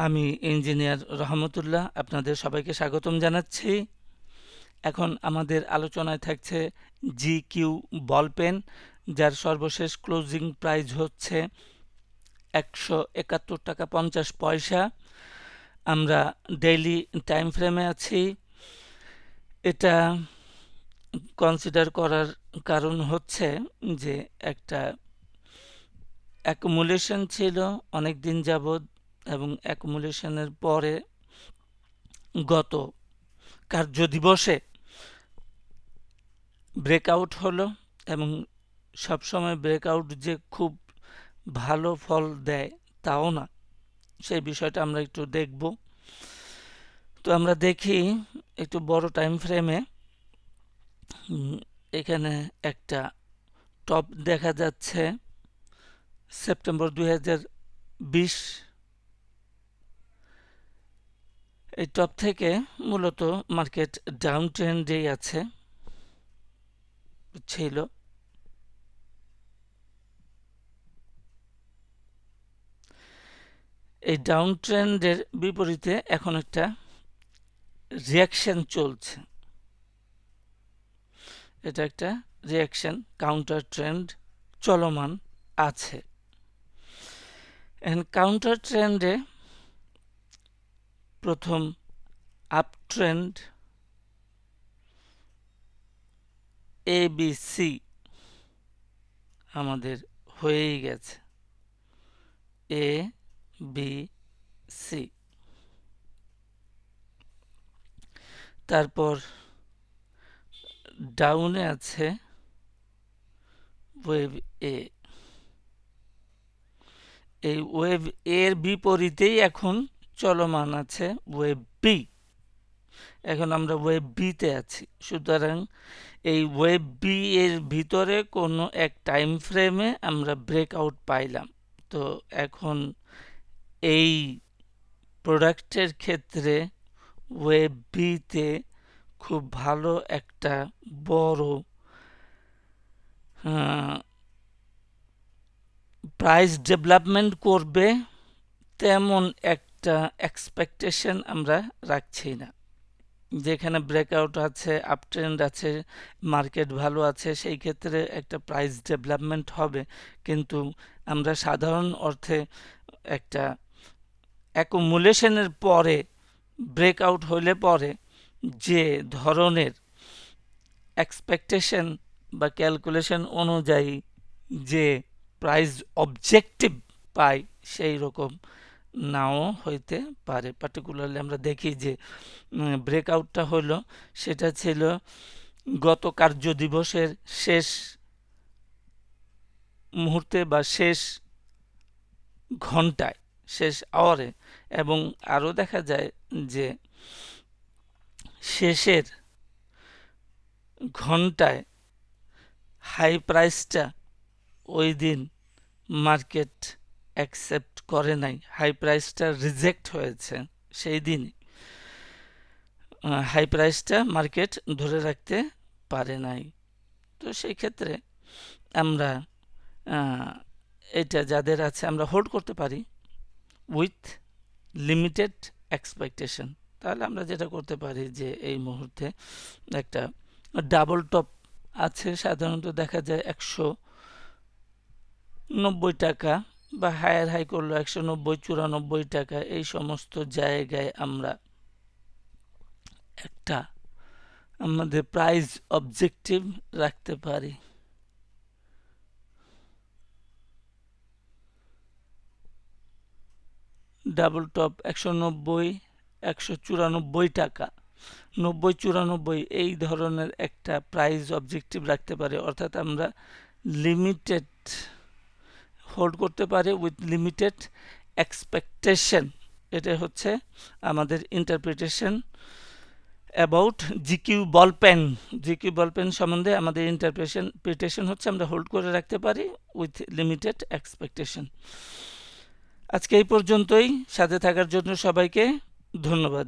আমি ইঞ্জিনিয়ার রহমতুল্লাহ আপনাদের সবাইকে স্বাগতম জানাচ্ছি। এখন আমাদের আলোচনায় থাকছে GQ বল পেন, যার সর্বশেষ ক্লোজিং প্রাইস হচ্ছে 171 টাকা 50 পয়সা। আমরা ডেইলি টাইম ফ্রেমে আছি। এটা কনসিডার করার কারণ হচ্ছে যে একটা অ্যাকুমুলেশন ছিল অনেক দিন যাবৎ, এবং অ্যাকুমুলেশনের পরে গত কার্যদিবসে ব্রেকআউট হলো, এবং সবসময় ব্রেকআউট যে খুব ভালো ফল দেয় তাও না। সেই বিষয়টা আমরা একটু দেখব। তো আমরা দেখি একটু বড় টাইম ফ্রেমে। এখানে একটা টপ দেখা যাচ্ছে সেপ্টেম্বর 2020। এই টপ থেকে মূলত মার্কেট ডাউন ট্রেন্ডেই আছে, ছিল। এই ডাউন ট্রেন্ডের বিপরীতে এখন একটা রিয়াকশন চলছে। এটা একটা রিয়াকশন, কাউন্টার ট্রেন্ড চলমান আছে। এখন কাউন্টার ট্রেন্ডে প্রথম আপ ট্রেন্ড ABC আমাদের হয়েই গেছে। ABC, তারপর ডাউনে আছে ওয়েভ A। এই ওয়েভ এর বিপরীতেই এখন চলমান আছে ওয়েভ B। এখন আমরা ওয়েভ B তে আছি। সুতরাং এই ওয়েভ B এর ভিতরে কোনো এক টাইম ফ্রেমে আমরা ব্রেকআউট পাইলাম। তো এখন এই প্রোডাক্টের ক্ষেত্রে ওয়েভ B তে খুব ভালো একটা বড় প্রাইস ডেভেলপমেন্ট করবে তেমন একটা এক্সপেকটেশন আমরা রাখছি না। যেখানে ব্রেকআউট আছে, আপ ট্রেন্ড আছে, মার্কেট ভালো আছে, সেই ক্ষেত্রে একটা প্রাইস ডেভেলপমেন্ট হবে। কিন্তু আমরা সাধারণ অর্থে একটা অ্যাকুমুলেশনের পরে ব্রেকআউট হলে পরে যে ধরনের এক্সপেকটেশন বা ক্যালকুলেশন অনুযায়ী যে প্রাইস অবজেক্টিভ পাই, সেই রকম নাও হইতে পারে। পার্টিকুলারলি আমরা দেখি যে ব্রেকআউটটা হলো, সেটা ছিল গত কার্য দিবসের শেষ মুহূর্তে বা শেষ ঘন্টায়, শেষ আওয়ারে, এবং আরও দেখা যায় যে শেষের ঘন্টায় হাই প্রাইসটা ওই দিন মার্কেট অ্যাকসেপ্ট করে নাই। হাই প্রাইসটা রিজেক্ট হয়েছে সেই দিনই। হাই প্রাইসটা মার্কেট ধরে রাখতে পারে নাই। তো সেই ক্ষেত্রে আমরা এটা যাদের আছে আমরা হোল্ড করতে পারি উইথ লিমিটেড এক্সপেকটেশন। তাহলে আমরা যেটা করতে পারি যে এই মুহূর্তে একটা ডাবল টপ আছে, সাধারণত দেখা যায় 190 টাকা, বা হায়ার হাই করলো 190 94 টাকা। এই সমস্ত জায়গায় আমরা একটা আমাদের প্রাইস অবজেক্টিভ রাখতে পারি। ডাবল টপ 190 194 টাকা, 90 94 এই ধরনের একটা প্রাইস অবজেক্টিভ রাখতে পারি। অর্থাৎ আমরা লিমিটেড হোল্ড করতে পারি উইথ লিমিটেড এক্সপেকটেশন। এটা হচ্ছে আমাদের interpretation about GQ ball pen. GQ ball pen সম্বন্ধে আমাদের ইন্টারপ্রিটেশন হচ্ছে আমরা হোল্ড করে রাখতে পারি উইথ লিমিটেড এক্সপেকটেশন। আজকে এই পর্যন্তই। সাথে থাকার জন্য সবাইকে ধন্যবাদ।